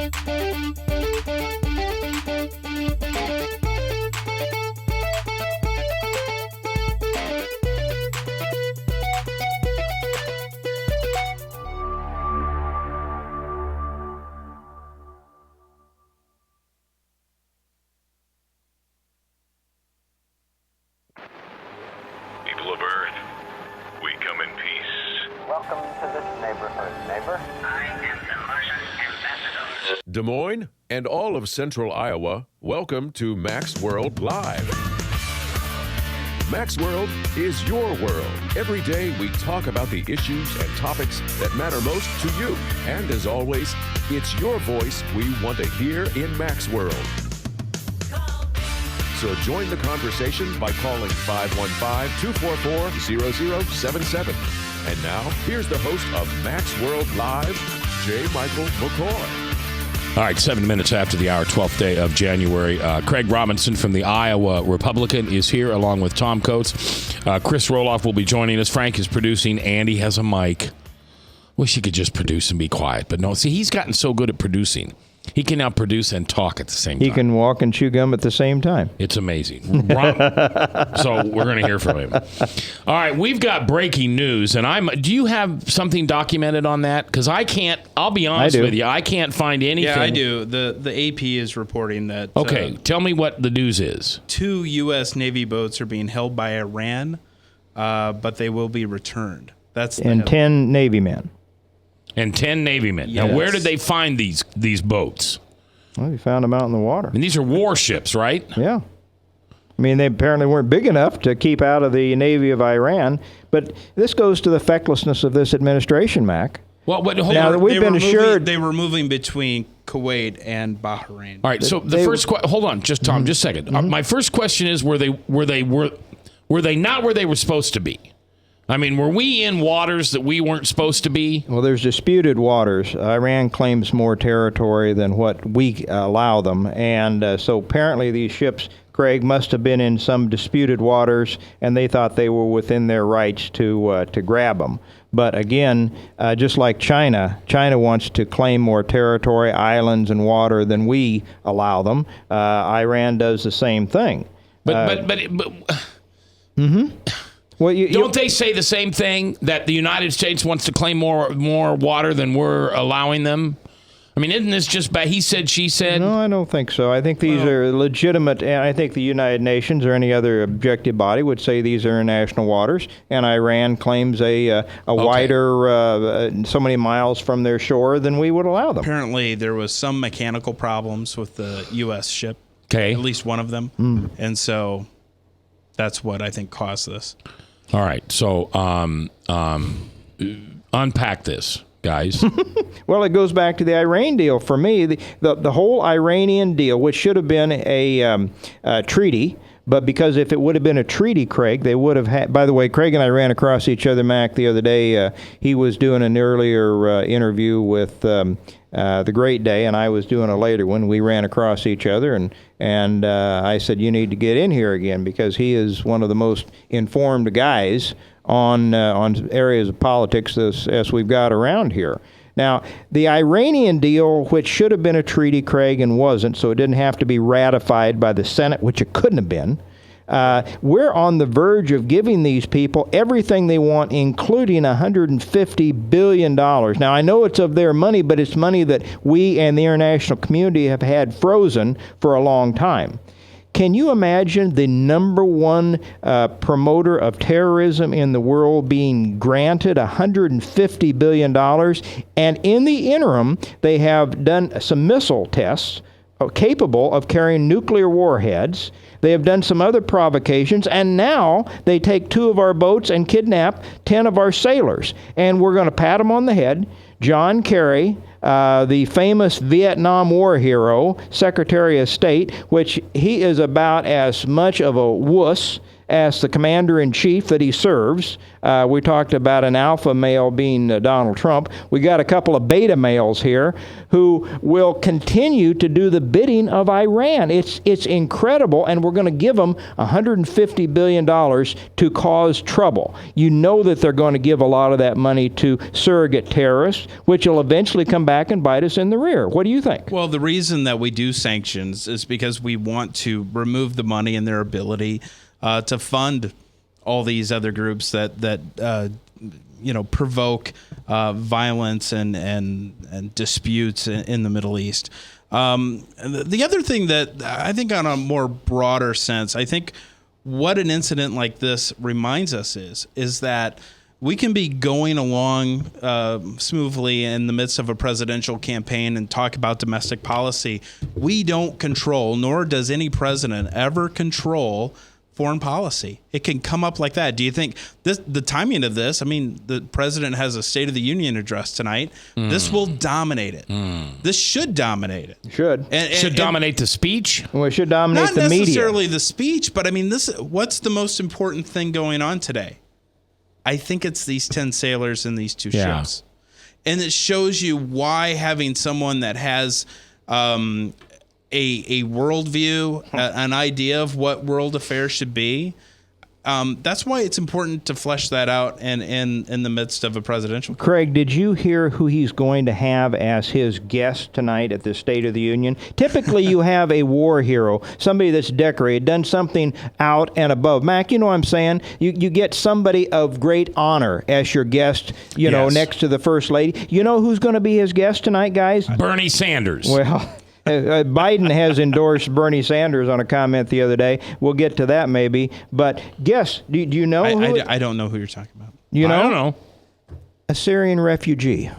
People of Earth, we come in peace. Welcome to this neighborhood, neighbor. I am the Martian ambassador. Des Moines and all of Central Iowa, welcome to Mac's World Live. Mac's World is your world. Every day we talk about the issues and topics that matter most to you. And as always, it's your voice we want to hear in Mac's World. So join the conversation by calling 515-244-0077. And now, here's the host of Mac's World Live, J. Michael McCoy. All right, 7 minutes after the hour, 12th day of January. Craig Robinson from the Iowa Republican is here, along with Tom Coates. Chris Roloff will be joining us. Frank is producing. Andy has a mic. Wish he could just produce and be quiet. But no, see, he's gotten so good at producing. He can now produce and talk at the same time. He can walk and chew gum at the same time. It's amazing. So we're going to hear from him. All right, we've got breaking news, and do you have something documented on that? Because I can't. I'll be honest with you, I can't find anything. Yeah, I do. The AP is reporting that. Okay, tell me what the news is. 2 U.S. Navy boats are being held by Iran, but they will be returned. That's and 10 Navy men. And 10 Navy men. Yes. Now, where did they find these boats? Well, they found them out in the water. And these are warships, right? Yeah. I mean, they apparently weren't big enough to keep out of the Navy of Iran. But this goes to the fecklessness of this administration, Mac. Well, but hold now on. that we've been assured, they were moving between Kuwait and Bahrain. All right. So hold on, just Tom, just a second. My first question is: were they not where they were supposed to be? I mean, were we in waters that we weren't supposed to be? Well, there's disputed waters. Iran claims more territory than what we allow them. And so apparently these ships, Craig, must have been in some disputed waters, and they thought they were within their rights to grab them. But again, just like China wants to claim more territory, islands, and water than we allow them. Iran does the same thing. But Well, don't they say the same thing, that the United States wants to claim more water than we're allowing them? I mean, isn't this just he said, she said? No, I don't think so. I think these are legitimate, and I think the United Nations or any other objective body would say these are international waters, and Iran claims a wider, so many miles from their shore than we would allow them. Apparently, there was some mechanical problems with the U.S. ship. Okay. At least one of them. And so that's what I think caused this. All right, so unpack this, guys. Well, it goes back to the Iran deal. For me, the whole Iranian deal, which should have been a treaty, but because if it would have been a treaty, Craig, they would have had. By the way, Craig and I ran across each other, Mac, the other day. He was doing an earlier interview with the Great Day, and I was doing a later one. We ran across each other, and I said, you need to get in here again, because he is one of the most informed guys on areas of politics as we've got around here. Now, the Iranian deal, which should have been a treaty, Craig, and wasn't, so it didn't have to be ratified by the Senate, which it couldn't have been. We're on the verge of giving these people everything they want, including $150 billion. Now, I know it's of their money, but it's money that we and the international community have had frozen for a long time. Can you imagine the number one promoter of terrorism in the world being granted $150 billion? And in the interim, they have done some missile tests capable of carrying nuclear warheads. They have done some other provocations, and now they take 2 of our boats and kidnap 10 of our sailors. And we're going to pat them on the head. John Kerry, the famous Vietnam War hero, Secretary of State, which he is about as much of a wuss as the commander-in-chief that he serves. We talked about an alpha male being Donald Trump. We got a couple of beta males here who will continue to do the bidding of Iran. It's incredible, and we're going to give them $150 billion to cause trouble. You know that they're going to give a lot of that money to surrogate terrorists, which will eventually come back and bite us in the rear. What do you think? Well, the reason that we do sanctions is because we want to remove the money and their ability to fund all these other groups that provoke violence and disputes in the Middle East. The other thing that I think, on a more broader sense, I think what an incident like this reminds us is that we can be going along smoothly in the midst of a presidential campaign and talk about domestic policy. We don't control, nor does any president ever control, foreign policy. It can come up like that. Do you think the timing of this? I mean, the president has a State of the Union address tonight. This will dominate it. This should dominate it. Should dominate the speech. Well, it should dominate the media. Not necessarily the speech, but I mean, what's the most important thing going on today? I think it's these 10 sailors and these 2 ships. And it shows you why having someone that has a worldview, an idea of what world affairs should be. That's why it's important to flesh that out in the midst of a presidential campaign. Craig, did you hear who he's going to have as his guest tonight at the State of the Union? Typically, you have a war hero, somebody that's decorated, done something out and above. Mac, you know what I'm saying? You get somebody of great honor as your guest, know, next to the First Lady. You know who's going to be his guest tonight, guys? Bernie Sanders. Well... Biden has endorsed Bernie Sanders on a comment the other day. We'll get to that maybe. But guess, do you know? I don't know who you're talking about. You know? I don't know. A Syrian refugee.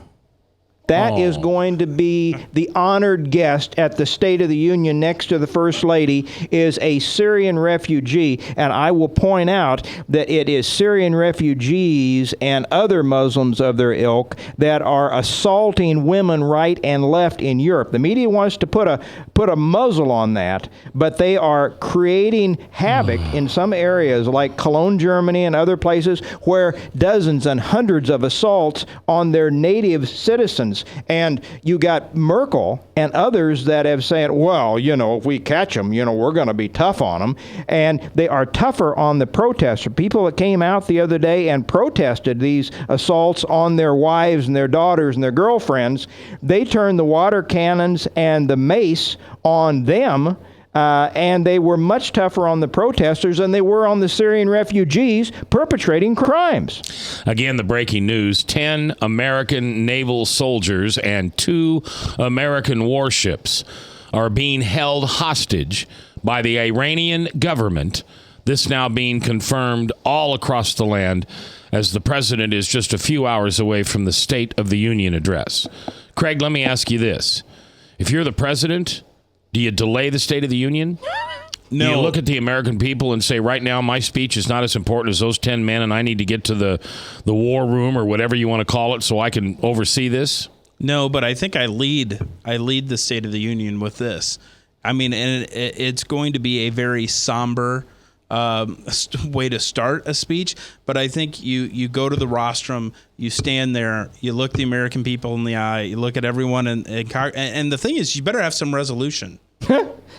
That is going to be the honored guest at the State of the Union next to the First Lady, is a Syrian refugee. And I will point out that it is Syrian refugees and other Muslims of their ilk that are assaulting women right and left in Europe. The media wants to put a muzzle on that, but they are creating havoc in some areas like Cologne, Germany, and other places where dozens and hundreds of assaults on their native citizens. And you got Merkel and others that have said, well, if we catch them, we're going to be tough on them. And they are tougher on the protesters. People that came out the other day and protested these assaults on their wives and their daughters and their girlfriends, they turned the water cannons and the mace on them. And they were much tougher on the protesters than they were on the Syrian refugees perpetrating crimes. Again, the breaking news: 10 American naval soldiers and 2 American warships are being held hostage by the Iranian government. This now being confirmed all across the land as the president is just a few hours away from the State of the Union address. Craig, let me ask you this. If you're the president, do you delay the State of the Union? No. Do you look at the American people and say, right now, my speech is not as important as those 10 men, and I need to get to the war room or whatever you want to call it so I can oversee this? No, but I think I lead the State of the Union with this. I mean, and it's going to be a very somber way to start a speech, but I think you go to the rostrum, you stand there, you look the American people in the eye, you look at everyone, and the thing is, you better have some resolution.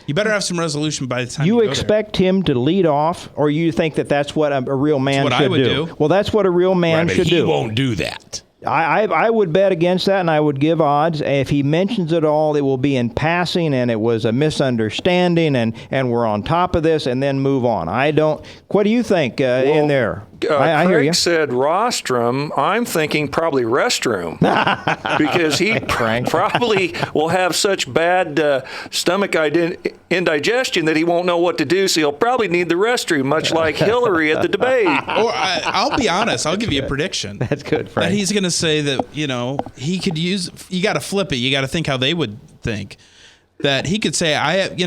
You better have some resolution by the time you go expect him to lead off, or you think that's what a real man should do? That's what I would do. Well, that's what a real man should do. He won't do that. I would bet against that, and I would give odds. If he mentions it all, it will be in passing, and it was a misunderstanding, and we're on top of this, and then move on. What do you think in there? I hear you. Craig said rostrum. I'm thinking probably restroom because he probably will have such bad stomach indigestion that he won't know what to do. So he'll probably need the restroom, much like Hillary at the debate. Or I'll be honest. I'll give you a prediction. That's good, Frank. That he's going to say that he could use. You got to flip it. You got to think how they would think. That he could say,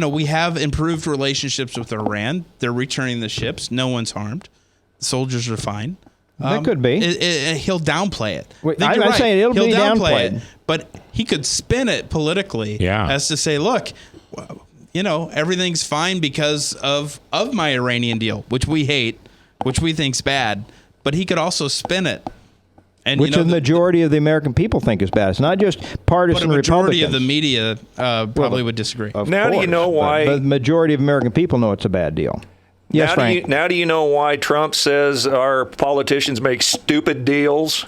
we have improved relationships with Iran. They're returning the ships. No one's harmed. Soldiers are fine. That could be. He'll downplay it. I'm saying he'll be downplayed. But he could spin it politically as to say, look, everything's fine because of my Iranian deal, which we hate, which we think's bad. But he could also spin it. And, which the majority of the American people think is bad. It's not just partisan Republicans. But a majority Republicans. of the media probably would disagree. Now do you know why? But the majority of American people know it's a bad deal. Yes, Frank. Now do you know why Trump says our politicians make stupid deals?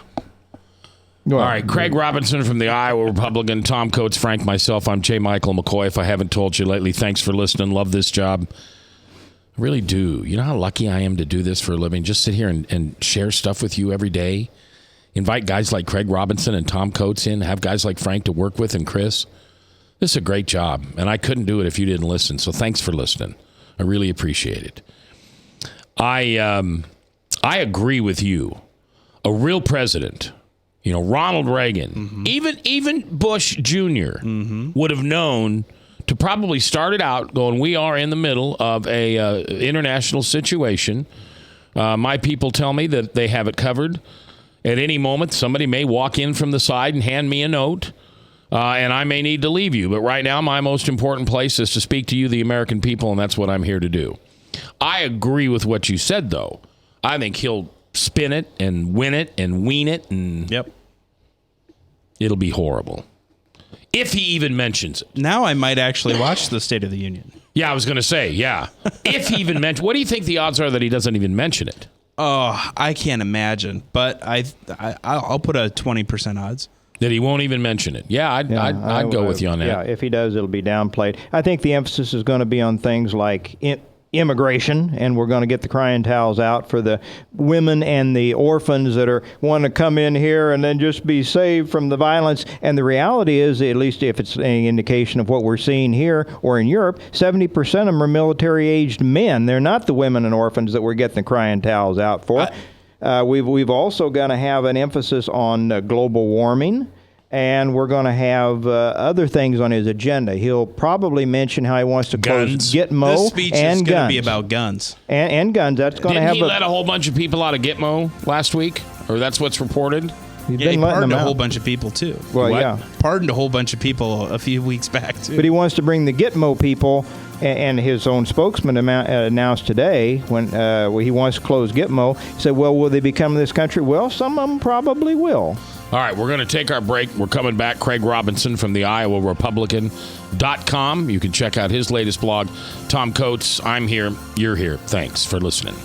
All right, Craig Robinson from the Iowa Republican, Tom Coates, Frank, myself. I'm J. Michael McCoy. If I haven't told you lately, thanks for listening. Love this job. I really do. You know how lucky I am to do this for a living? Just sit here and share stuff with you every day. Invite guys like Craig Robinson and Tom Coates in. Have guys like Frank to work with and Chris. This is a great job, and I couldn't do it if you didn't listen. So thanks for listening. I really appreciate it. I agree with you. A real president, Ronald Reagan, even Bush Jr. Would have known to probably start it out going, we are in the middle of a international situation. My people tell me that they have it covered. At any moment, somebody may walk in from the side and hand me a note, and I may need to leave you. But right now, my most important place is to speak to you, the American people, and that's what I'm here to do. I agree with what you said, though. I think he'll spin it and win it and wean it, and it'll be horrible. If he even mentions it. Now I might actually watch the State of the Union. Yeah, I was going to say, yeah. If he even mentions, what do you think the odds are that he doesn't even mention it? Oh, I can't imagine, but I'll put a 20% odds that he won't even mention it. Yeah, I'd go with you on that. Yeah, if he does, it'll be downplayed. I think the emphasis is going to be on things like immigration, and we're going to get the crying towels out for the women and the orphans that want to come in here and then just be saved from the violence. And the reality is, at least if it's any indication of what we're seeing here or in Europe, 70% of them are military-aged men. They're not the women and orphans that we're getting the crying towels out for. We've also going to have an emphasis on global warming. And we're going to have other things on his agenda. He'll probably mention how he wants to close Gitmo this speech and is guns. going to be about guns. And guns. That's going to have. Didn't he let a whole bunch of people out of Gitmo last week? Or that's what's reported? He pardoned a whole bunch of people, too. Well, yeah. Pardoned a whole bunch of people a few weeks back, too. But he wants to bring the Gitmo people, and his own spokesman announced today when he wants to close Gitmo. He said, well, will they become this country? Well, some of them probably will. All right, we're going to take our break. We're coming back. Craig Robinson from the IowaRepublican.com. You can check out his latest blog. Tom Coates, I'm here. You're here. Thanks for listening.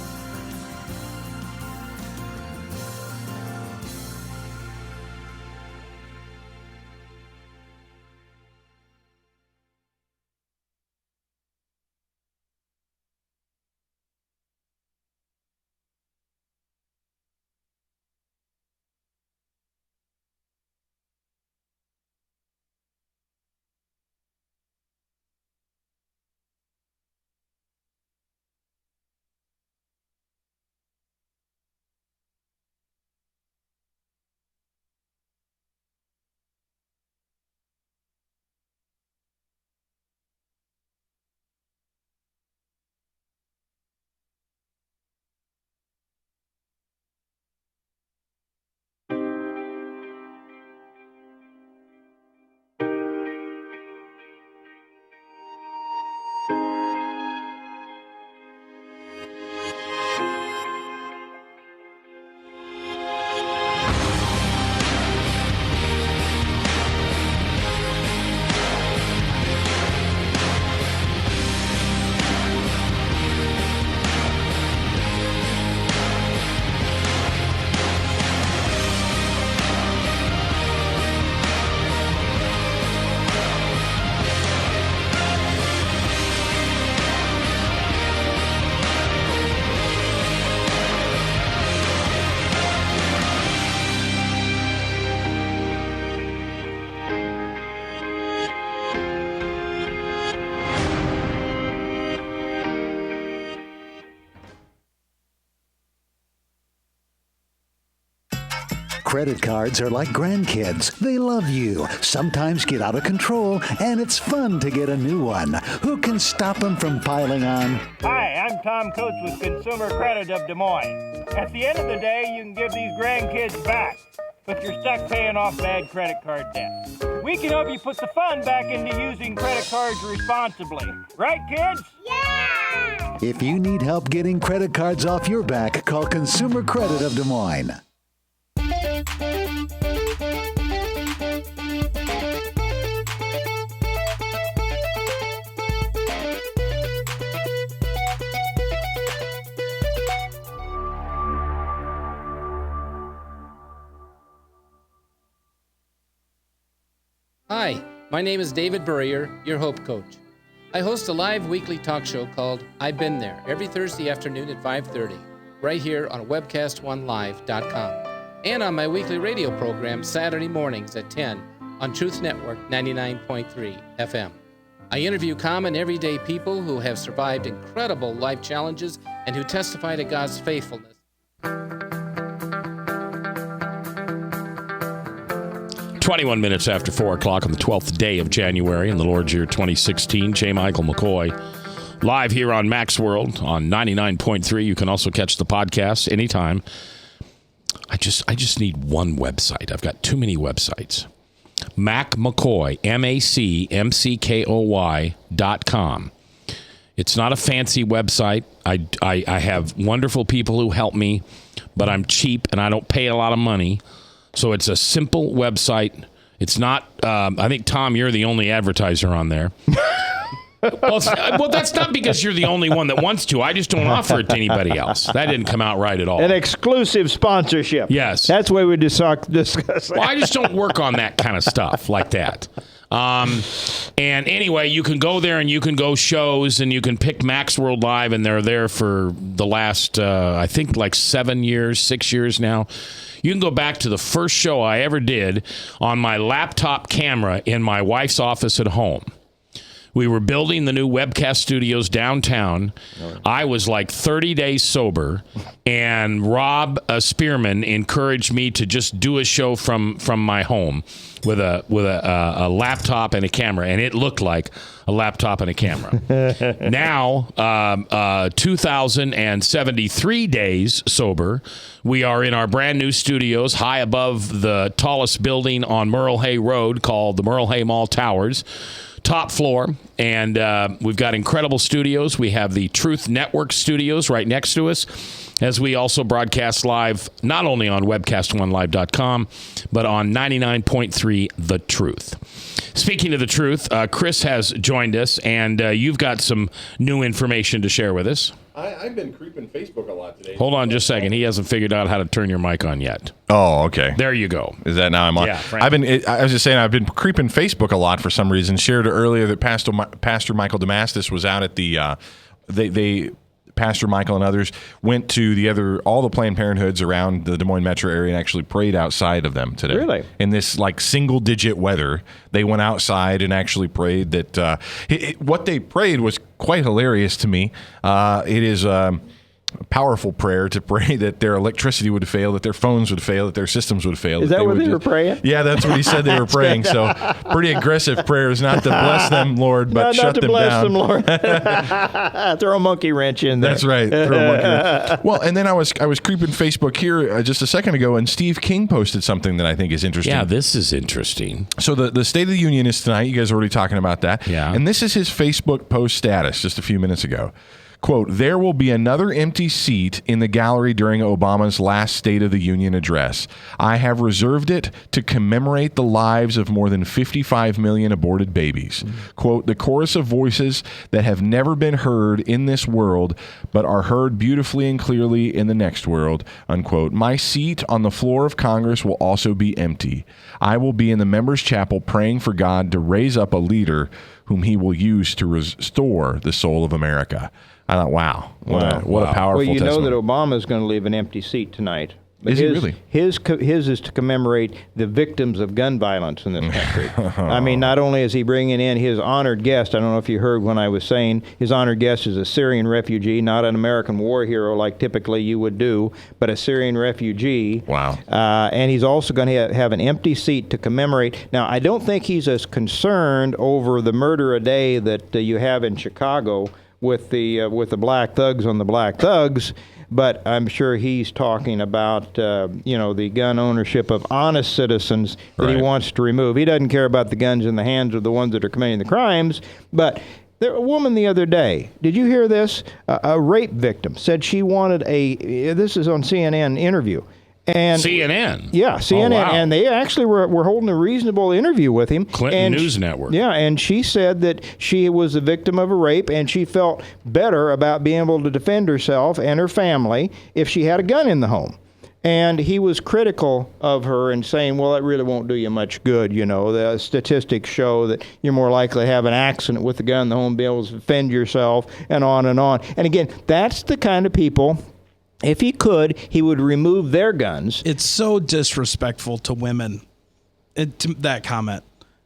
Credit cards are like grandkids. They love you, sometimes get out of control, and it's fun to get a new one. Who can stop them from piling on? Hi, I'm Tom Coates with Consumer Credit of Des Moines. At the end of the day, you can give these grandkids back, but you're stuck paying off bad credit card debt. we can help you put the fun back into using credit cards responsibly. Right, kids? Yeah! If you need help getting credit cards off your back, call Consumer Credit of Des Moines. Hi, my name is David Burrier, your Hope Coach. I host a live weekly talk show called I've Been There every Thursday afternoon at 5:30, right here on webcast1live.com, and on my weekly radio program Saturday mornings at 10 on Truth Network 99.3 FM. I interview common everyday people who have survived incredible life challenges and who testify to God's faithfulness. 21 minutes after 4 o'clock on the 12th day of January in the Lord's year 2016. J. Michael McCoy, live here on Max World on 99.3. You can also catch the podcast anytime. I just need one website. I've got too many websites. Mac McCoy, MacMcKoy.com. It's not a fancy website. I have wonderful people who help me, but I'm cheap and I don't pay a lot of money. So it's a simple website. It's not, I think, Tom, you're the only advertiser on there. Well, that's not because you're the only one that wants to. I just don't offer it to anybody else. That didn't come out right at all. An exclusive sponsorship. Yes. That's why we discuss that. Well, I just don't work on that kind of stuff like that. And anyway, you can go there and you can go shows and you can pick Max World Live, and they're there for the last, I think, like 6 years now. You can go back to the first show I ever did on my laptop camera in my wife's office at home. We were building the new Webcast studios downtown. I was like 30 days sober, and Rob Spearman encouraged me to just do a show from my home with a laptop and a camera, and it looked like a laptop and a camera. Now, 2,073 days sober, we are in our brand new studios high above the tallest building on Merle Hay Road called the Merle Hay Mall Towers. Top floor, and we've got incredible studios. We have the Truth Network studios right next to us, as we also broadcast live not only on webcast1live.com, but on 99.3 The Truth. Speaking of The Truth, Chris has joined us, and you've got some new information to share with us. I've been creeping Facebook a lot today. Hold on just a second. He hasn't figured out how to turn your mic on yet. Oh, okay. There you go. Is that now I'm on? Yeah, Frank. I was just saying I've been creeping Facebook a lot for some reason. Shared earlier that Pastor Michael Damastis was out at the Pastor Michael and others went to all the Planned Parenthoods around the Des Moines metro area and actually prayed outside of them today. Really? In this like single digit weather, they went outside and actually prayed. That what they prayed was quite hilarious to me. It is a powerful prayer to pray that their electricity would fail, that their phones would fail, that their systems would fail. Is that what they were praying? Yeah, that's what he said they were praying. So pretty aggressive prayers, not to bless them, Lord, but shut them down. Not to bless them, Lord. Throw a monkey wrench in there. That's right. Throw a monkey wrench. Well, and then I was creeping Facebook here just a second ago, and Steve King posted something that I think is interesting. Yeah, this is interesting. So the State of the Union is tonight. You guys are already talking about that. Yeah. And this is his Facebook post status just a few minutes ago. Quote, there will be another empty seat in the gallery during Obama's last State of the Union address. I have reserved it to commemorate the lives of more than 55 million aborted babies. Quote, the chorus of voices that have never been heard in this world, but are heard beautifully and clearly in the next world, unquote. My seat on the floor of Congress will also be empty. I will be in the members' chapel praying for God to raise up a leader whom he will use to restore the soul of America. I thought, wow, what a powerful Well, you know testimony. that Obama's going to leave an empty seat tonight. But Is he really? His is to commemorate the victims of gun violence in this country. I mean, not only is he bringing in his honored guest, I don't know if you heard when I was saying, his honored guest is a Syrian refugee, not an American war hero like typically you would do, but a Syrian refugee. Wow. And he's also going to have an empty seat to commemorate. Now, I don't think he's as concerned over the murder a day that you have in Chicago with the black thugs on the black thugs. but I'm sure he's talking about, the gun ownership of honest citizens that he wants to remove. He doesn't care about the guns in the hands of the ones that are committing the crimes, but a woman the other day, did you hear this? A rape victim said she wanted this is on CNN interview. And CNN? Yeah, CNN. Oh, wow. And they actually were holding a reasonable interview with him. Clinton News Network. Yeah, and she said that she was a victim of a rape, and she felt better about being able to defend herself and her family if she had a gun in the home. And he was critical of her and saying, well, that really won't do you much good. The statistics show that you're more likely to have an accident with the gun in the home, be able to defend yourself, and on and on. And again, that's the kind of people, if he could, he would remove their guns. It's so disrespectful to women. That comment.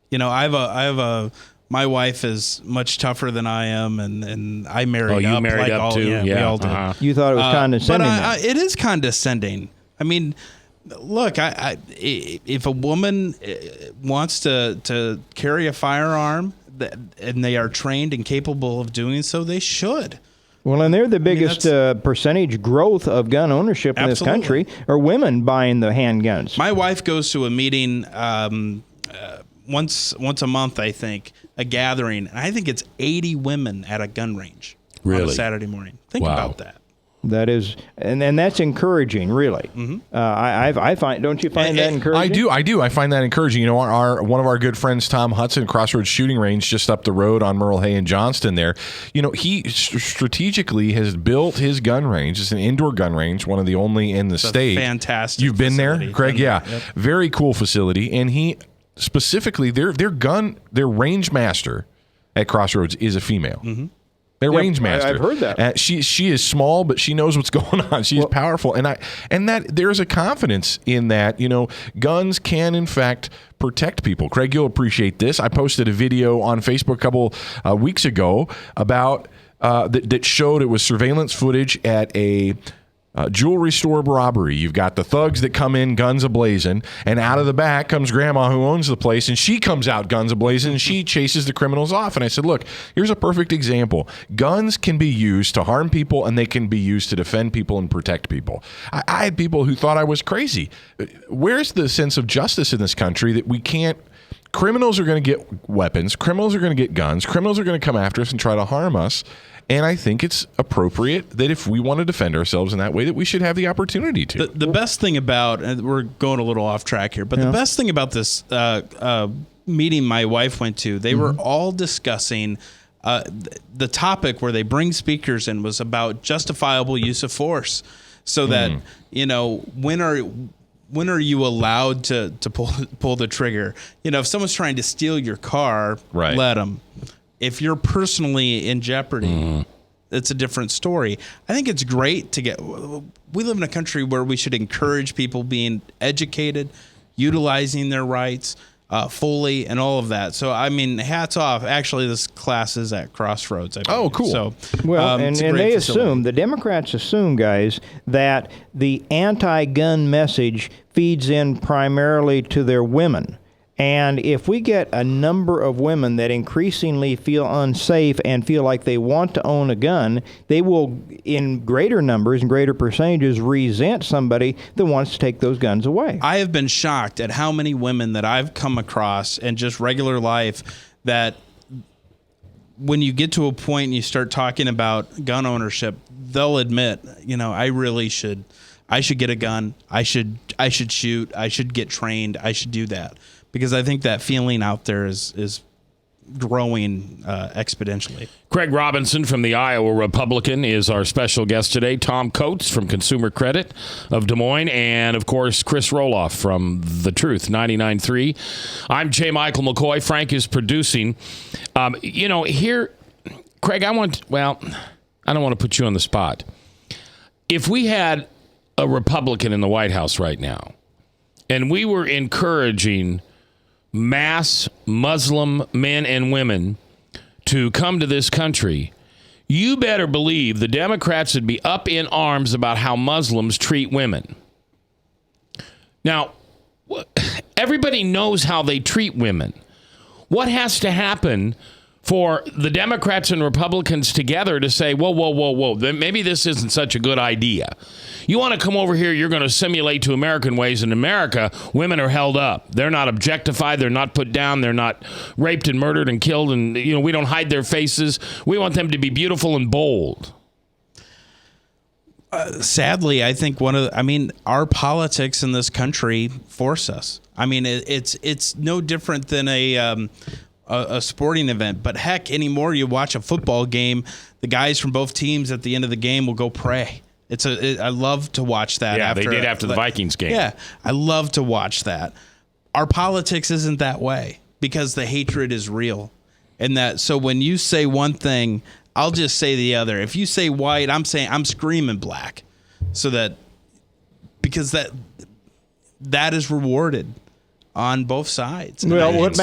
My wife is much tougher than I am, and I married up. Oh, you married up too? Yeah, we all did. You thought it was condescending. But it is condescending. I mean, look, if a woman wants to carry a firearm and they are trained and capable of doing so, they should. Well, and they're the biggest percentage growth of gun ownership in this country are women buying the handguns. My wife goes to a meeting once a month, I think, a gathering. And I think it's 80 women at a gun range on a Saturday morning. Think about that. That is, and that's encouraging, really. Mm-hmm. I find, don't you find that encouraging? I do. I find that encouraging. One of our good friends, Tom Hudson, Crossroads Shooting Range, just up the road on Merle Hay and Johnston. There, he strategically has built his gun range. It's an indoor gun range, one of the only in the state. Fantastic. You've been facility. there, Craig? Yeah, Yep. Very cool facility. And he specifically, their range master at Crossroads is a female. Mm-hmm. Their range master. I've heard that. She is small, but she knows what's going on. She's powerful, and that there's a confidence in that. Guns can in fact protect people. Craig, you'll appreciate this. I posted a video on Facebook a couple weeks ago about that showed it was surveillance footage at a jewelry store robbery. You've got the thugs that come in guns ablazing, and out of the back comes grandma who owns the place, and she comes out guns ablazing, and she chases the criminals off. And I said, look, here's a perfect example. Guns can be used to harm people, and they can be used to defend people and protect people. I had people who thought I was crazy. Where's the sense of justice in this country that we can't? Criminals are going to get weapons. Criminals are going to get guns. Criminals are going to come after us and try to harm us. And I think it's appropriate that if we want to defend ourselves in that way, that we should have the opportunity to. The best thing about, and we're going a little off track here, but the best thing about this meeting my wife went to, they were all discussing the topic where they bring speakers in was about justifiable use of force. So that, when are you allowed to pull the trigger? If someone's trying to steal your car, let them. If you're personally in jeopardy, it's a different story. I think it's great to we live in a country where we should encourage people being educated, utilizing their rights fully, and all of that. So, hats off. Actually, this class is at Crossroads. Oh, cool. So, and they assume, the Democrats assume, guys, that the anti-gun message feeds in primarily to their women. And if we get a number of women that increasingly feel unsafe and feel like they want to own a gun, they will, in greater numbers and greater percentages, resent somebody that wants to take those guns away. I have been shocked at how many women that I've come across in just regular life that when you get to a point and you start talking about gun ownership, they'll admit, I should get a gun. I should shoot. I should get trained. I should do that. Because I think that feeling out there is growing exponentially. Craig Robinson from the Iowa Republican is our special guest today. Tom Coates from Consumer Credit of Des Moines. And, of course, Chris Roloff from The Truth, 99.3. I'm J. Michael McCoy. Frank is producing. Here, Craig, I don't want to put you on the spot. If we had a Republican in the White House right now, and we were encouraging mass Muslim men and women to come to this country, you better believe the Democrats would be up in arms about how Muslims treat women. Now, everybody knows how they treat women. What has to happen for the Democrats and Republicans together to say, whoa, maybe this isn't such a good idea. You want to come over here, you're going to simulate to American ways. In America, women are held up. They're not objectified. They're not put down. They're not raped and murdered and killed. And, we don't hide their faces. We want them to be beautiful and bold. Sadly, I think our politics in this country force us. I mean, it's no different than a sporting event. But heck, anymore, you watch a football game, the guys from both teams at the end of the game will go pray. I love to watch that. Yeah, they did after the Vikings game. Yeah, I love to watch that. Our politics isn't that way because the hatred is real. And so when you say one thing, I'll just say the other. If you say white, I'm screaming black. Because that is rewarded on both sides. Well, what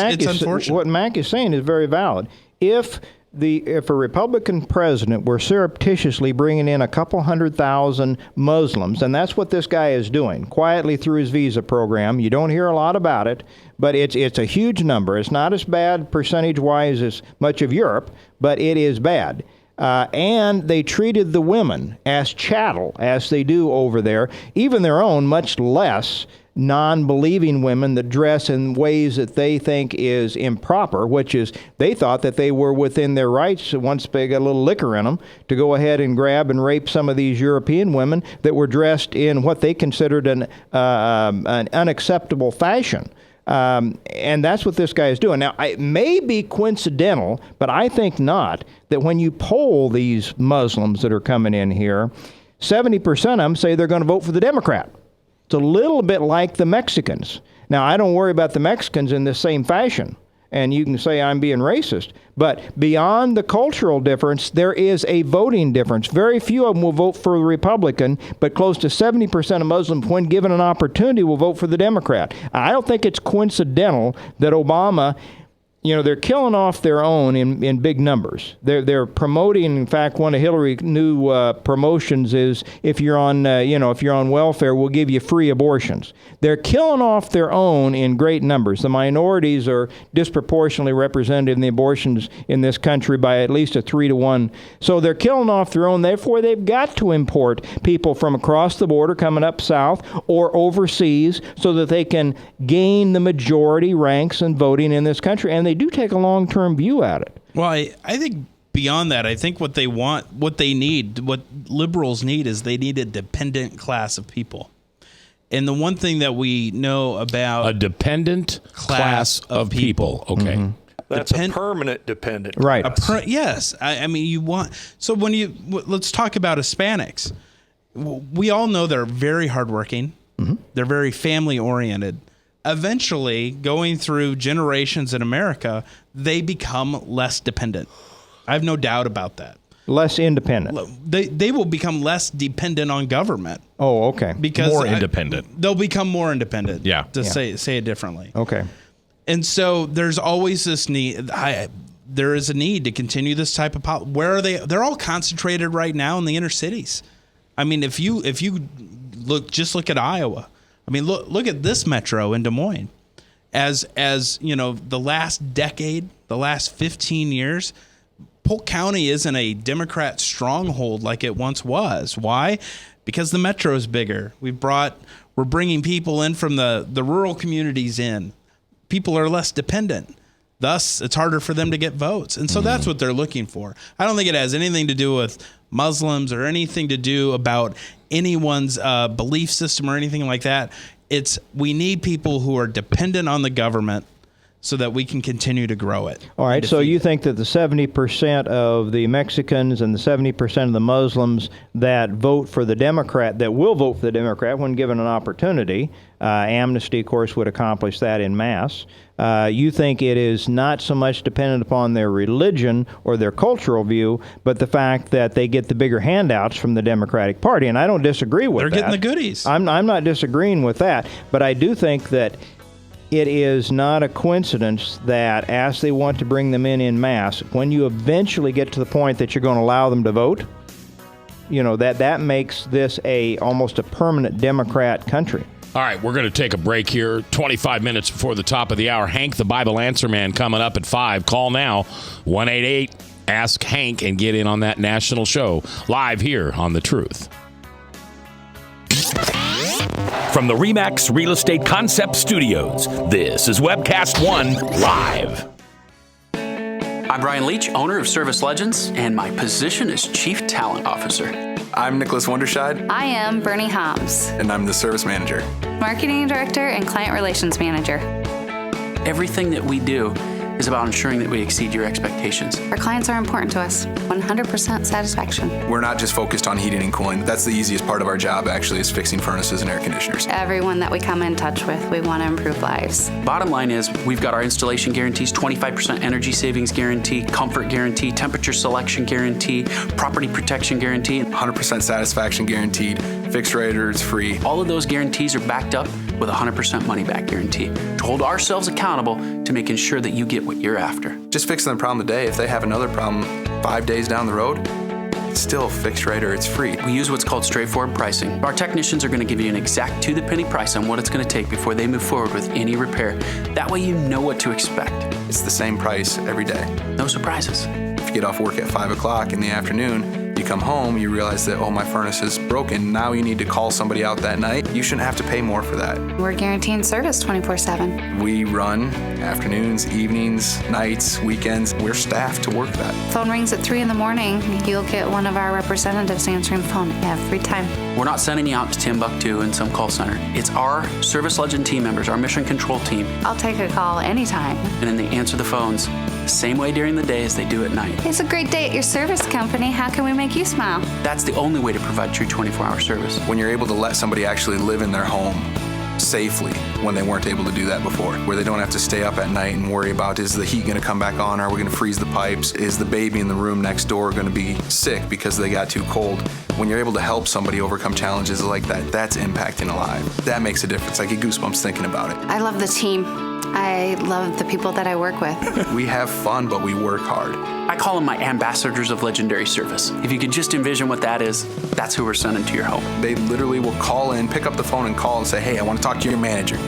Mac is saying is very valid. If a Republican president were surreptitiously bringing in a couple 100,000 Muslims, and that's what this guy is doing, quietly through his visa program. You don't hear a lot about it, but it's a huge number. It's not as bad percentage-wise as much of Europe, but it is bad. And they treated the women as chattel, as they do over there, even their own, much less non-believing women that dress in ways that they think is improper, which is they thought that they were within their rights once they got a little liquor in them to go ahead and grab and rape some of these European women that were dressed in what they considered an unacceptable fashion. And that's what this guy is doing. Now, it may be coincidental, but I think not, that when you poll these Muslims that are coming in here, 70% of them say they're going to vote for the Democrat. It's a little bit like the Mexicans. Now, I don't worry about the Mexicans in the same fashion, and you can say I'm being racist, but beyond the cultural difference, there is a voting difference. Very few of them will vote for the Republican, but close to 70% of Muslims, when given an opportunity, will vote for the Democrat. I don't think it's coincidental that Obama, they're killing off their own in big numbers. They're promoting. In fact, one of Hillary's new promotions is if you're on welfare, we'll give you free abortions. They're killing off their own in great numbers. The minorities are disproportionately represented in the abortions in this country by at least a 3-to-1. So they're killing off their own. Therefore, they've got to import people from across the border coming up south or overseas so that they can gain the majority ranks in voting in this country. And they do take a long-term view at it. Well, I think beyond that, I think what they want, what they need, what liberals need is they need a dependent class of people. And the one thing that we know about a dependent class of people. Okay. Mm-hmm. That's a permanent dependent. Right. Yes. I mean, you want, so let's talk about Hispanics. We all know they're very hardworking. Mm-hmm. They're very family oriented. Eventually, going through generations in America, they become less dependent. I have no doubt about that. Less independent. They will become less dependent on government. Oh, okay. Because more independent. They'll become more independent. Yeah. Say it differently. Okay. And so there's always this need. There is a need to continue this type of policy. Where are they? They're all concentrated right now in the inner cities. I mean, if you look at Iowa. I mean, look at this metro in Des Moines. As the last decade, the last 15 years, Polk County isn't a Democrat stronghold like it once was. Why? Because the metro is bigger. We're bringing people in from the rural communities in. People are less dependent. Thus, it's harder for them to get votes. And so that's what they're looking for. I don't think it has anything to do with Muslims or anything to do about anyone's belief system or anything like that. We need people who are dependent on the government so that we can continue to grow it. All right, so you think that the 70% of the Mexicans and the 70% of the Muslims that vote for the Democrat, that will vote for the Democrat when given an opportunity, amnesty, of course, would accomplish that en masse. You think it is not so much dependent upon their religion or their cultural view, but the fact that they get the bigger handouts from the Democratic Party, and I don't disagree with that. They're getting the goodies. I'm not disagreeing with that, but I do think that it is not a coincidence that as they want to bring them in mass, when you eventually get to the point that you're going to allow them to vote, that makes this almost a permanent Democrat country. All right, we're going to take a break here. 25 minutes before the top of the hour. Hank, the Bible Answer Man, coming up at 5. Call now, 1-888-ASK-HANK, and get in on that national show live here on The Truth. From the RE/MAX Real Estate Concept Studios, this is Webcast One Live. I'm Brian Leach, owner of Service Legends, and my position is Chief Talent Officer. I'm Nicholas Wonderscheid. I am Bernie Hobbs. And I'm the Service Manager. Marketing Director and Client Relations Manager. Everything that we do is about ensuring that we exceed your expectations. Our clients are important to us. 100% satisfaction. We're not just focused on heating and cooling. That's the easiest part of our job, actually, is fixing furnaces and air conditioners. Everyone that we come in touch with, we want to improve lives. Bottom line is, we've got our installation guarantees, 25% energy savings guarantee, comfort guarantee, temperature selection guarantee, property protection guarantee. 100% satisfaction guaranteed, fixed rate or it's free. All of those guarantees are backed up with a 100% money back guarantee to hold ourselves accountable to making sure that you get what you're after. Just fixing the problem today. If they have another problem 5 days down the road, it's still fixed rate or it's free. We use what's called straightforward pricing. Our technicians are going to give you an exact to-the-penny price on what it's going to take before they move forward with any repair. That way you know what to expect. It's the same price every day. No surprises. If you get off work at 5 o'clock in the afternoon, you come home, you realize that, oh, my furnace is broken. Now you need to call somebody out that night. You shouldn't have to pay more for that. We're guaranteeing service 24/7. We run afternoons, evenings, nights, weekends. We're staffed to work that. Phone rings at 3 in the morning. You'll get one of our representatives answering the phone every time. We're not sending you out to Timbuktu in some call center. It's our Service Legend team members, our mission control team. I'll take a call anytime. And then they answer the phones the same way during the day as they do at night. It's a great day at your service company. How can we make you smile? That's the only way to provide true 24-hour service. When you're able to let somebody actually live in their home safely when they weren't able to do that before, where they don't have to stay up at night and worry about, is the heat going to come back on? Are we going to freeze the pipes? Is the baby in the room next door going to be sick because they got too cold? When you're able to help somebody overcome challenges like that, that's impacting a life. That makes a difference. I get goosebumps thinking about it. I love the team. I love the people that I work with. We have fun, but we work hard. I call them my ambassadors of legendary service. If you could just envision what that is, that's who we're sending to your home. They literally will call in, pick up the phone and call and say, hey, I want to talk to your manager.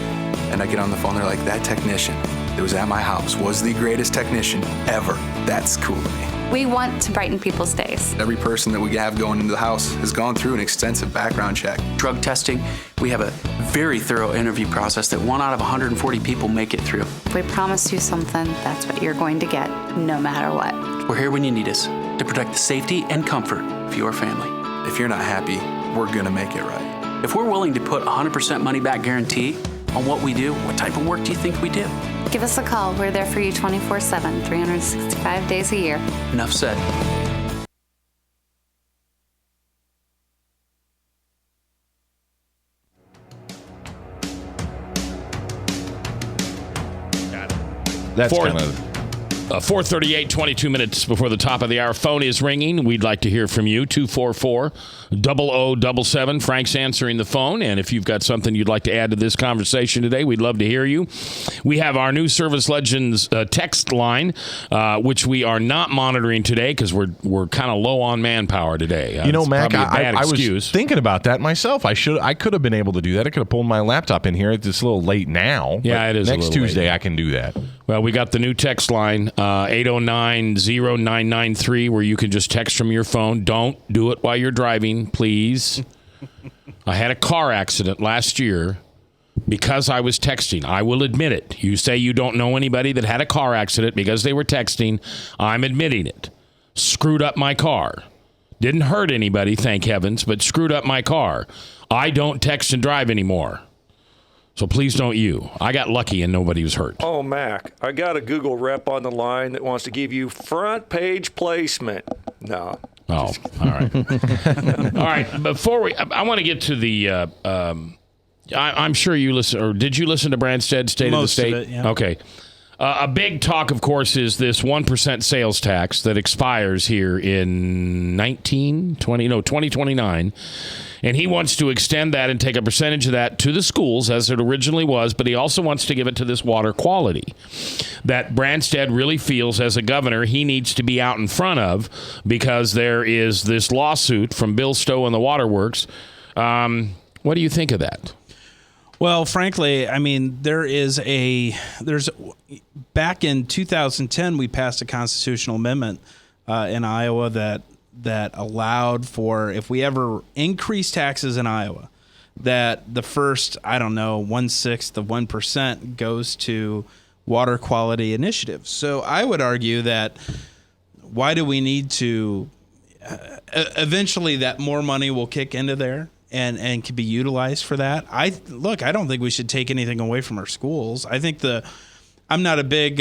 And I get on the phone, they're like, that technician that was at my house was the greatest technician ever. That's cool to me. We want to brighten people's days. Every person that we have going into the house has gone through an extensive background check. Drug testing, we have a very thorough interview process that 1 out of 140 people make it through. If we promise you something, that's what you're going to get, no matter what. We're here when you need us to protect the safety and comfort of your family. If you're not happy, we're going to make it right. If we're willing to put 100% money back guarantee on what we do, what type of work do you think we do? Give us a call. We're there for you 24/7, 365 days a year. Enough said. That's kind of 4:38, 22 minutes before the top of the hour. Phone is ringing. We'd like to hear from you. 244-0077. Frank's answering the phone. And if you've got something you'd like to add to this conversation today, we'd love to hear you. We have our new Service Legends text line, which we are not monitoring today because we're kind of low on manpower today. You know, Mac, I was thinking about that myself. I could have been able to do that. I could have pulled my laptop in here. It's a little late now. Yeah, it is. Next Tuesday, I can do that. Well, we got the new text line, 809-0993, where you can just text from your phone. Don't do it while you're driving, please. I had a car accident last year because I was texting. I will admit it. You say you don't know anybody that had a car accident because they were texting. I'm admitting it. Screwed up my car. Didn't hurt anybody, thank heavens, but screwed up my car. I don't text and drive anymore. So please don't you. I got lucky and nobody was hurt. Oh, Mac, I got a Google rep on the line that wants to give you front page placement. No. Oh, all right. All right. Before I want to get to the, I'm sure you listen, or did you listen to Brandsted's State of the State? Most of it, yeah. Okay. A big talk, of course, is this 1% sales tax that expires here in 2029. And he wants to extend that and take a percentage of that to the schools as it originally was, but he also wants to give it to this water quality that Branstad really feels as a governor he needs to be out in front of because there is this lawsuit from Bill Stowe and the Waterworks. What do you think of that? Well, frankly, I mean, there's back in 2010, we passed a constitutional amendment in Iowa that allowed for, if we ever increase taxes in Iowa, that the first, 1/6 of 1% goes to water quality initiatives. So I would argue that why do we need to, eventually that more money will kick into there and can be utilized for that. I don't think we should take anything away from our schools. I think I'm not a big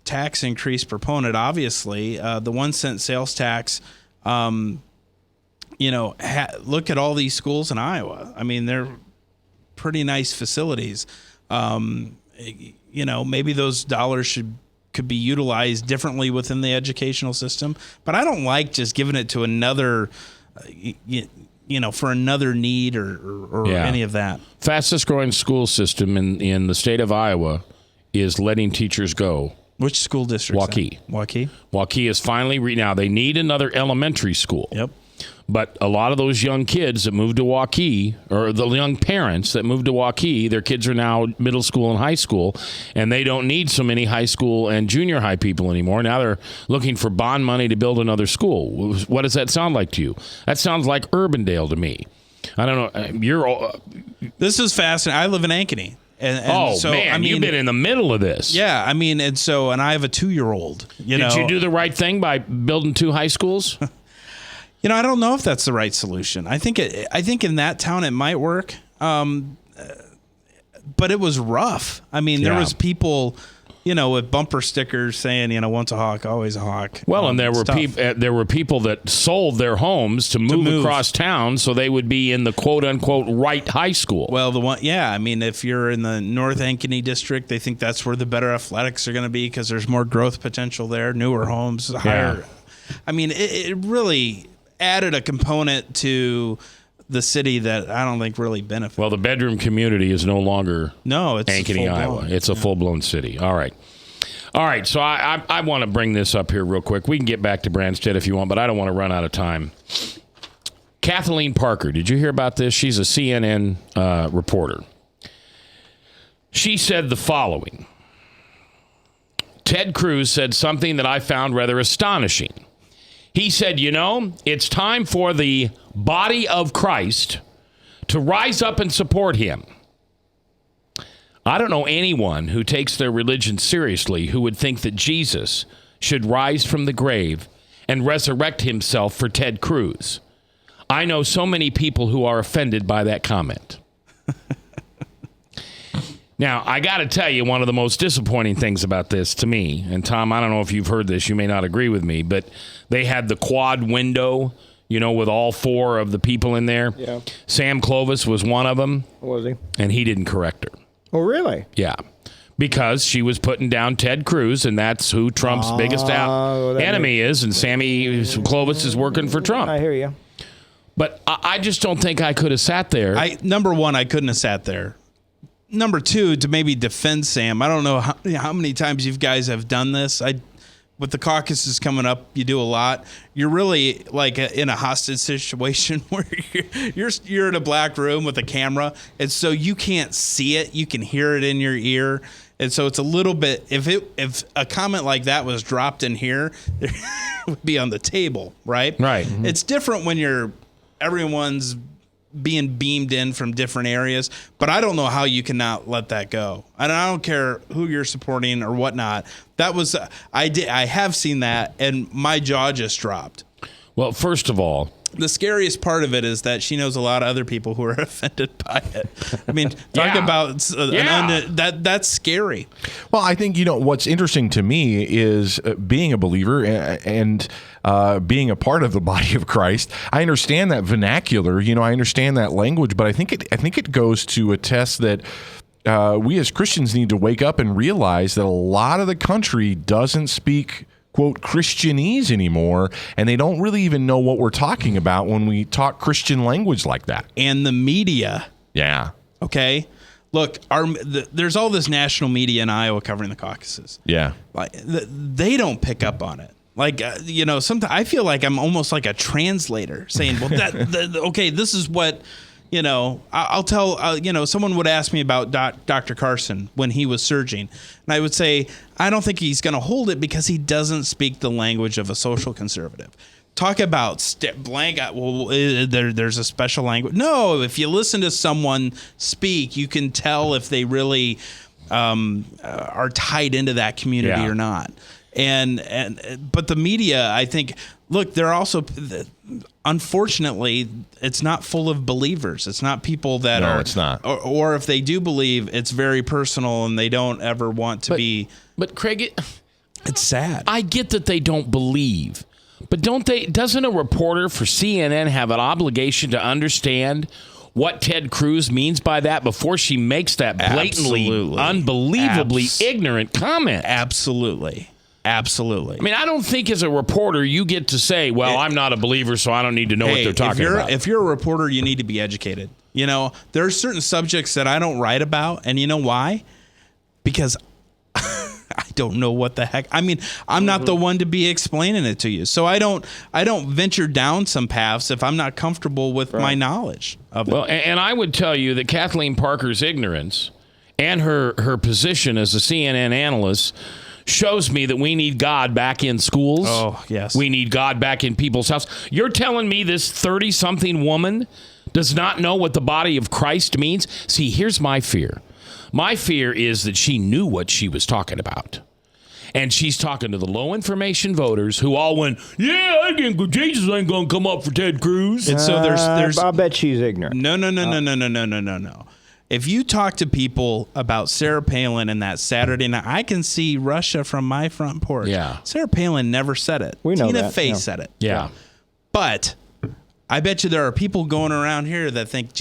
tax increase proponent, obviously. The 1 cent sales tax, look at all these schools in Iowa. I mean, they're pretty nice facilities. Maybe those dollars could be utilized differently within the educational system. But I don't like just giving it to another, for another need or any of that. Fastest growing school system in the state of Iowa is letting teachers go. Which school district? Waukee is finally now they need another elementary school. Yep. But a lot of those young kids that moved to Waukee, or the young parents that moved to Waukee, their kids are now middle school and high school, and they don't need so many high school and junior high people anymore. Now they're looking for bond money to build another school. What does that sound like to you? That sounds like Urbandale to me. I don't know. This is fascinating. I live in Ankeny. You've been in the middle of this. Yeah, I mean, and I have a 2-year-old. Did you do the right thing by building 2 high schools? I don't know if that's the right solution. I think in that town it might work, but it was rough. I mean, there was people, with bumper stickers saying, once a hawk, always a hawk. Well, and there were people that sold their homes to move across town so they would be in the quote unquote right high school. Well, I mean, if you're in the North Ankeny district, they think that's where the better athletics are going to be because there's more growth potential there, newer homes, higher. Yeah. I mean, it really added a component to the city that I don't think really benefits. Well, the bedroom community is no longer Ankeny, Iowa. It's a full-blown city. All right. So I want to bring this up here real quick. We can get back to Branstead if you want, but I don't want to run out of time. Kathleen Parker, did you hear about this? She's a CNN reporter. She said the following. Ted Cruz said something that I found rather astonishing. He said, it's time for the body of Christ to rise up and support him. I don't know anyone who takes their religion seriously who would think that Jesus should rise from the grave and resurrect himself for Ted Cruz. I know so many people who are offended by that comment. Now, I got to tell you, one of the most disappointing things about this to me, and Tom, I don't know if you've heard this, you may not agree with me, but they had the quad window, with all 4 of the people in there. Yeah. Sam Clovis was one of them. Was he? And he didn't correct her. Oh, really? Yeah. Because she was putting down Ted Cruz, and that's who Trump's biggest enemy is, and Sammy Clovis is working for Trump. I hear you. But I just don't think I could have sat there. Number one, I couldn't have sat there. Number 2, to maybe defend Sam. I don't know how many times you guys have done this. With the caucuses coming up, you do a lot. You're really like in a hostage situation where you're in a black room with a camera, and so you can't see it. You can hear it in your ear, and so it's a little bit. If a comment like that was dropped in here, it would be on the table, right? Right. Mm-hmm. It's different when everyone's being beamed in from different areas, but I don't know how you cannot let that go. And I don't care who you're supporting or whatnot. That was I have seen that, and my jaw just dropped. Well, first of all, the scariest part of it is that she knows a lot of other people who are offended by it. I mean, talk about that's scary. Well, I think, what's interesting to me is being a believer and being a part of the body of Christ. I understand that vernacular, I understand that language, but I think it goes to attest that we as Christians need to wake up and realize that a lot of the country doesn't speak quote Christianese anymore, and they don't really even know what we're talking about when we talk Christian language like that. And the media. Yeah. Okay. Look, there's all this national media in Iowa covering the caucuses. Yeah. Like they don't pick up on it. Like, sometimes I feel like I'm almost like a translator saying, well, okay, this is what, I'll tell, someone would ask me about Dr. Carson when he was surging. And I would say, I don't think he's going to hold it because he doesn't speak the language of a social conservative. Talk about there's a special language. No, if you listen to someone speak, you can tell if they really are tied into that community or not. But the media, I think, look, they're also, unfortunately, it's not full of believers. It's not people that are. No, it's not. Or if they do believe, it's very personal and they don't ever want to be. But Craig, it's sad. I get that they don't believe. But doesn't a reporter for CNN have an obligation to understand what Ted Cruz means by that before she makes that blatantly, unbelievably ignorant comment? Absolutely. I mean, I don't think as a reporter you get to say, well, I'm not a believer, so I don't need to know what they're talking about. If you're a reporter, you need to be educated. There are certain subjects that I don't write about, and you know why? Because I don't know what the heck. I mean, I'm not the one to be explaining it to you. So I don't venture down some paths if I'm not comfortable with my knowledge of it. Well, and I would tell you that Kathleen Parker's ignorance and her position as a CNN analyst shows me that we need God back in schools. Oh, yes. We need God back in people's house. You're telling me this 30-something woman does not know what the body of Christ means? See, here's my fear. My fear is that she knew what she was talking about. And she's talking to the low information voters who all went, I think Jesus ain't going to come up for Ted Cruz. And so there's I bet she's ignorant. No. If you talk to people about Sarah Palin and that Saturday night, I can see Russia from my front porch. Yeah. Sarah Palin never said it. We know Tina that. Fey said it. Yeah. But I bet you there are people going around here that think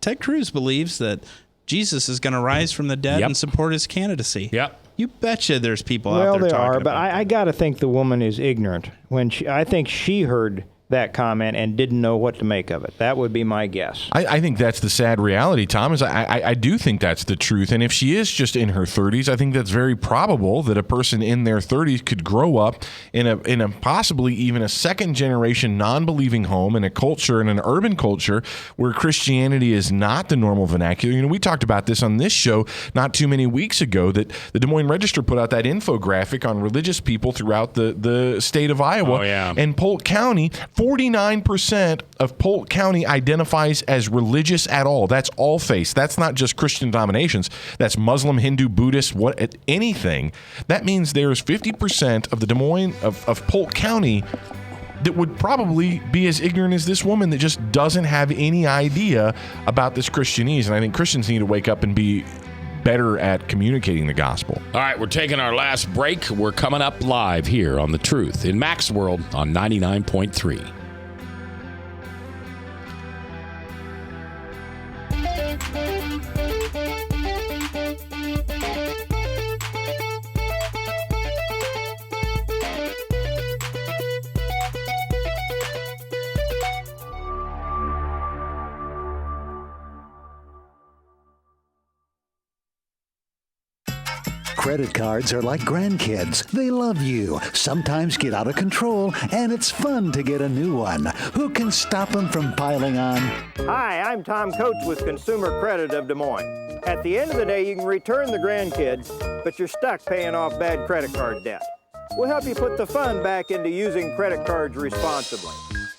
Ted Cruz believes that Jesus is going to rise from the dead and support his candidacy. Yep. You betcha there's people out Well, there they talking are, about but I got to think the woman is ignorant. I think she heard that comment and didn't know what to make of it. That would be my guess. I think that's the sad reality, Tom, is I do think that's the truth. And if she is just in her 30s, I think that's very probable that a person in their 30s could grow up in a possibly even a second-generation non-believing home in a culture, in an urban culture, where Christianity is not the normal vernacular. We talked about this on this show not too many weeks ago, that the Des Moines Register put out that infographic on religious people throughout the state of Iowa. Oh, yeah. And Polk County, 49% of Polk County identifies as religious at all. That's all faiths. That's not just Christian denominations. That's Muslim, Hindu, Buddhist, anything. That means there's 50% of the Des Moines, of Polk County, that would probably be as ignorant as this woman that just doesn't have any idea about this Christianese. And I think Christians need to wake up and be better at communicating the gospel. All right, we're taking our last break. We're coming up live here on The Truth in Mac's World on 99.3. Credit cards are like grandkids. They love you, sometimes get out of control, and it's fun to get a new one. Who can stop them from piling on? Hi, I'm Tom Coates with Consumer Credit of Des Moines. At the end of the day, you can return the grandkids, but you're stuck paying off bad credit card debt. We'll help you put the fun back into using credit cards responsibly.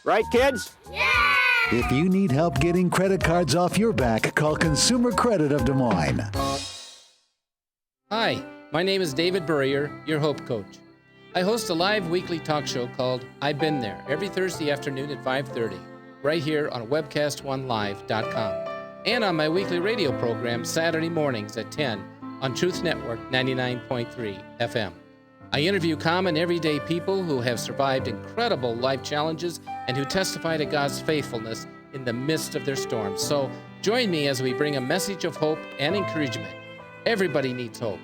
Right, kids? Yeah! If you need help getting credit cards off your back, call Consumer Credit of Des Moines. Hi, my name is David Burrier, your Hope Coach. I host a live weekly talk show called I've Been There every Thursday afternoon at 5:30, right here on webcast1live.com, and on my weekly radio program Saturday mornings at 10 on Truth Network 99.3 FM. I interview common everyday people who have survived incredible life challenges and who testify to God's faithfulness in the midst of their storms. So join me as we bring a message of hope and encouragement. Everybody needs hope.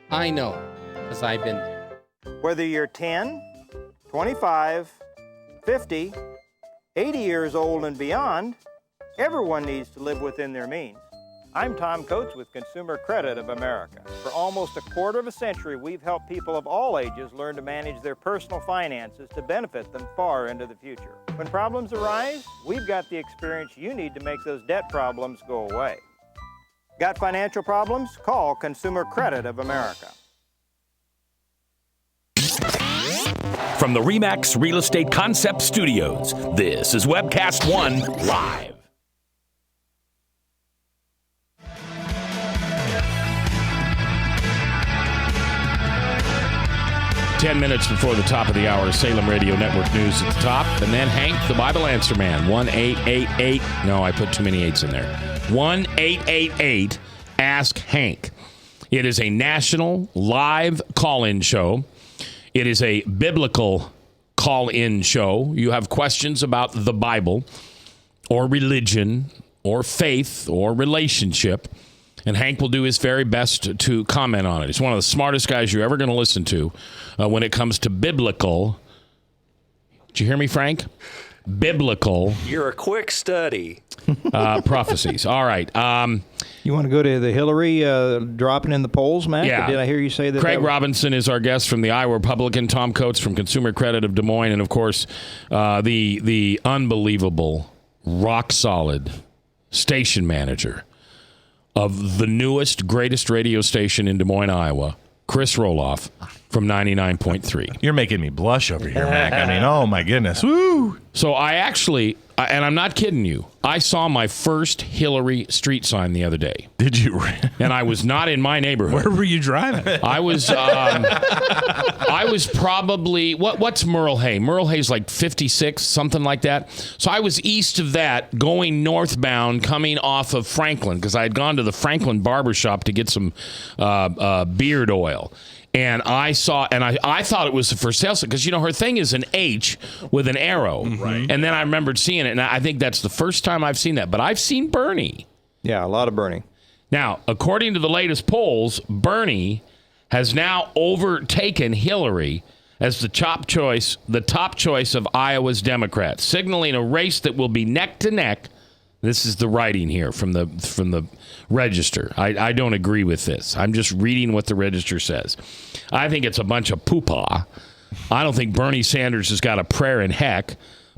I know, because I've been there. Whether you're 10, 25, 50, 80 years old and beyond, everyone needs to live within their means. I'm Tom Coates with Consumer Credit of America. For almost a quarter of a century, we've helped people of all ages learn to manage their personal finances to benefit them far into the future. When problems arise, we've got the experience you need to make those debt problems go away. Got financial problems? Call Consumer Credit of America. From the RE/MAX Real Estate Concept Studios, this is Webcast One Live. Ten minutes before the top of the hour, Salem Radio Network News at the top. And then Hank, the Bible Answer Man, 1-888. No, I put too many eights in there. 1-888, Ask Hank. It is a national live call-in show. It is a biblical call-in show. You have questions about the Bible or religion or faith or relationship, and Hank will do his very best to comment on it. He's one of the smartest guys you're ever going to listen to when it comes to biblical. Did you hear me, Frank? Biblical. You're a quick study. Prophecies. All right. You want to go to the Hillary dropping in the polls, Matt? Yeah. Did I hear you say that? Craig Robinson is our guest from the Iowa Republican. Tom Coates from Consumer Credit of Des Moines, and of course, the unbelievable, rock solid station manager of the newest, greatest radio station in Des Moines, Iowa, Chris Roloff from 99.3. You're making me blush over here, Mac. I mean, oh my goodness. Woo! So I actually, and I'm not kidding you, I saw my first Hillary street sign the other day. Did you? And I was not in my neighborhood. Where were you driving? I was probably, what's Merle Hay? Merle Hay's like 56, something like that. So I was east of that, going northbound, coming off of Franklin, because I had gone to the Franklin barbershop to get some beard oil. And I saw, and I thought it was for sale, because, you know, her thing is an H with an arrow. Right. And then I remembered seeing it, and I think that's the first time I've seen that. But I've seen Bernie. Yeah, a lot of Bernie. Now, according to the latest polls, Bernie has now overtaken Hillary as the top choice of Iowa's Democrats, signaling a race that will be neck to neck. This is the writing here from the Register. I don't agree with this. I'm just reading what the Register says. I think it's a bunch of poo-pah. I don't think Bernie Sanders has got a prayer in heck.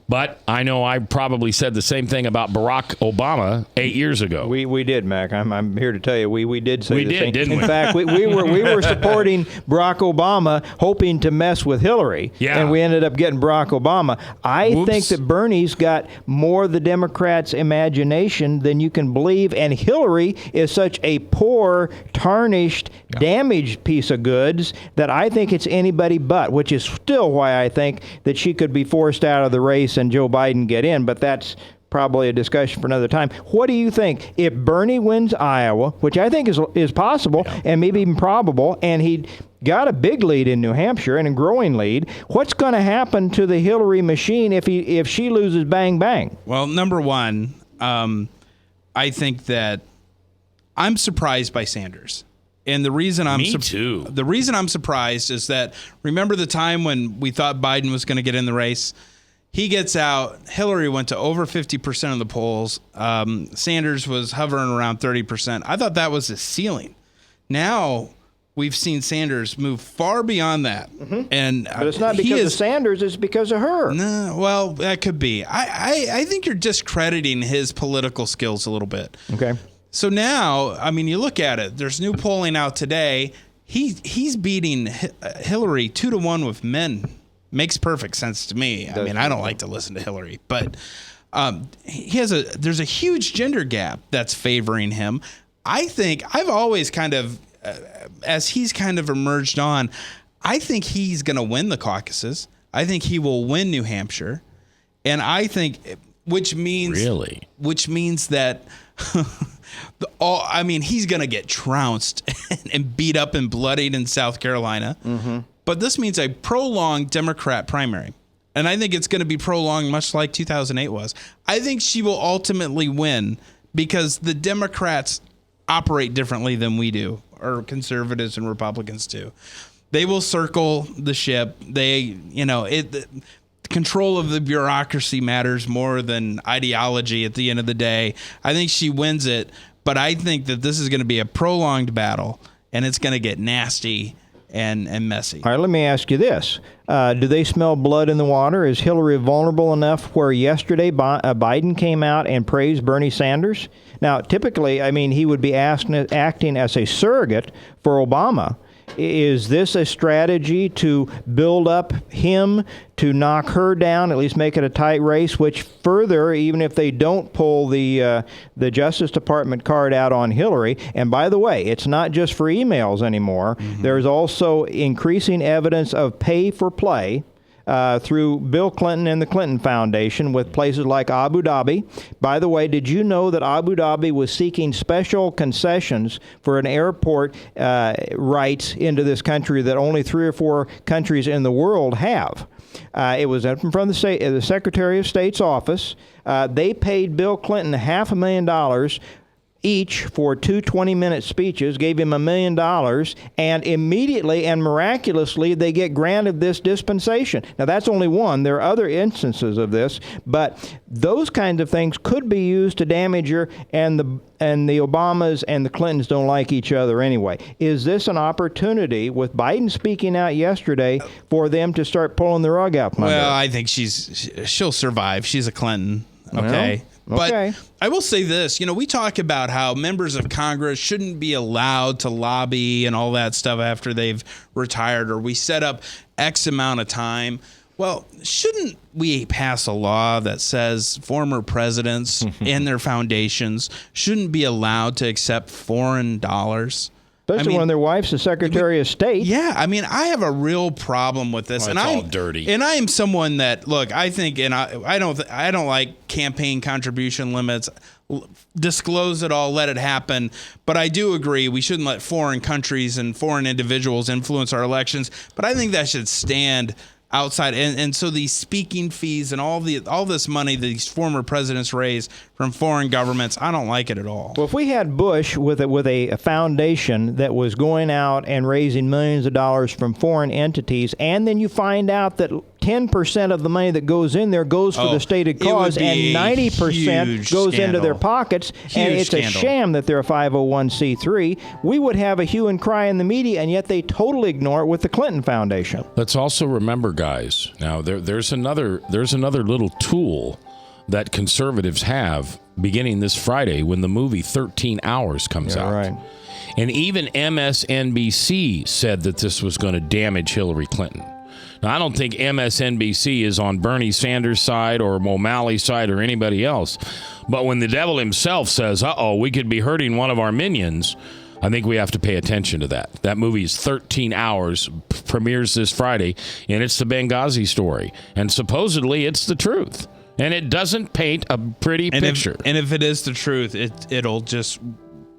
But I know I probably said the same thing about Barack Obama 8 years ago. We did, Mac. I'm here to tell you we did say the same. Didn't we? In fact, we were supporting Barack Obama, hoping to mess with Hillary, and we ended up getting Barack Obama. I think that Bernie's got more of the Democrats' imagination than you can believe, and Hillary is such a poor, tarnished, damaged piece of goods that I think it's anybody but, which is still why I think that she could be forced out of the race and Joe Biden get in, but that's probably a discussion for another time. What do you think if Bernie wins Iowa, which I think is possible and maybe even probable, and he got a big lead in New Hampshire and a growing lead? What's going to happen to the Hillary machine if she loses bang bang? Well, number one, I think that I'm surprised by Sanders. And the reason The reason I'm surprised is that, remember the time when we thought Biden was going to get in the race? He gets out. Hillary went to over 50% of the polls. Sanders was hovering around 30%. I thought that was the ceiling. Now we've seen Sanders move far beyond that. And but it's not because of Sanders, it's because of her. No, well, that could be. I think you're discrediting his political skills a little bit. Okay. So now, I mean, you look at it. There's new polling out today. He's beating Hillary 2-1 with men. Makes perfect sense to me. I mean, I don't like to listen to Hillary, but there's a huge gender gap that's favoring him. I think I've always kind of, as he's kind of emerged on, I think he's going to win the caucuses. I think he will win New Hampshire, and I think, which means that. He's going to get trounced and beat up and bloodied in South Carolina. But this means a prolonged Democrat primary. And I think it's going to be prolonged much like 2008 was. I think she will ultimately win because the Democrats operate differently than we do, or conservatives and Republicans do. They will circle the ship. Control of the bureaucracy matters more than ideology at the end of the day. I think she wins it. But I think that this is going to be a prolonged battle, and it's going to get nasty and messy. All right, let me ask you this. Do they smell blood in the water? Is Hillary vulnerable enough where yesterday Biden came out and praised Bernie Sanders? Now, typically, I mean, he would be acting as a surrogate for Obama. Is this a strategy to build up him, to knock her down, at least make it a tight race, which further, even if they don't pull the Justice Department card out on Hillary, and by the way, it's not just for emails anymore. There's also increasing evidence of pay for play through Bill Clinton and the Clinton Foundation with places like Abu Dhabi. By the way, did you know that Abu Dhabi was seeking special concessions for an airport rights into this country that only 3 or 4 countries in the world have? It was from the Secretary of State's office. They paid Bill Clinton $500,000 each for 2 20-minute speeches, gave him $1 million, and immediately and miraculously they get granted this dispensation. Now, that's only one. There are other instances of this, but those kinds of things could be used to damage her, and the Obamas and the Clintons don't like each other anyway. Is this an opportunity, with Biden speaking out yesterday, for them to start pulling the rug out from under? Well, I think she'll survive. She's a Clinton, okay? Okay. But I will say this, we talk about how members of Congress shouldn't be allowed to lobby and all that stuff after they've retired, or we set up X amount of time. Well, shouldn't we pass a law that says former presidents and their foundations shouldn't be allowed to accept foreign dollars? Especially when their wife's the Secretary of State. Yeah, I mean, I have a real problem with this, and it's all dirty. And I am someone that I think, and I don't like campaign contribution limits. Disclose it all, let it happen. But I do agree we shouldn't let foreign countries and foreign individuals influence our elections. But I think that should stand outside, and so these speaking fees and all this money these former presidents raise from foreign governments, I don't like it at all. Well, if we had Bush with a foundation that was going out and raising millions of dollars from foreign entities, and then you find out that 10% of the money that goes in there goes for the stated cause, and 90% goes into their pockets, and it's a sham that they're a 501c3, we would have a hue and cry in the media, and yet they totally ignore it with the Clinton Foundation. Let's also remember, guys, now there's another little tool that conservatives have beginning this Friday when the movie 13 Hours comes out. Right. And even MSNBC said that this was going to damage Hillary Clinton. Now, I don't think MSNBC is on Bernie Sanders' side or O'Malley's side or anybody else. But when the devil himself says, we could be hurting one of our minions, I think we have to pay attention to that. That movie is 13 Hours, premieres this Friday, and it's the Benghazi story. And supposedly it's the truth. And it doesn't paint a pretty picture. If it is the truth, it'll just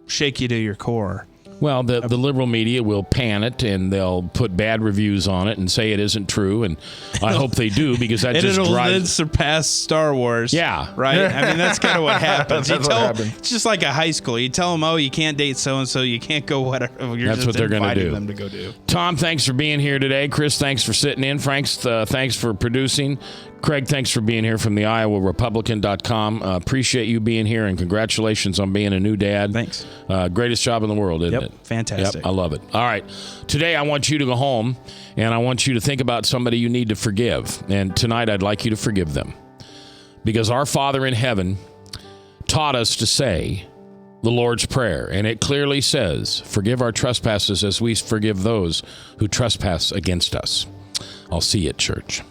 shake you to your core. Well, the liberal media will pan it, and they'll put bad reviews on it and say it isn't true, and I hope they do, because that just drives... it'll then surpass Star Wars. Yeah. Right? I mean, that's kind of what happens. That's what happens. It's just like a high school. You tell them, you can't date so-and-so, you can't go whatever. That's what they're going to do. Them to go do. Tom, thanks for being here today. Chris, thanks for sitting in. Frank, thanks for producing. Craig, thanks for being here from the IowaRepublican.com. Appreciate you being here, and congratulations on being a new dad. Thanks. Greatest job in the world, isn't it? Fantastic. Yep, I love it. All right. Today, I want you to go home, and I want you to think about somebody you need to forgive. And tonight, I'd like you to forgive them. Because our Father in heaven taught us to say the Lord's Prayer, and it clearly says, forgive our trespasses as we forgive those who trespass against us. I'll see you at church.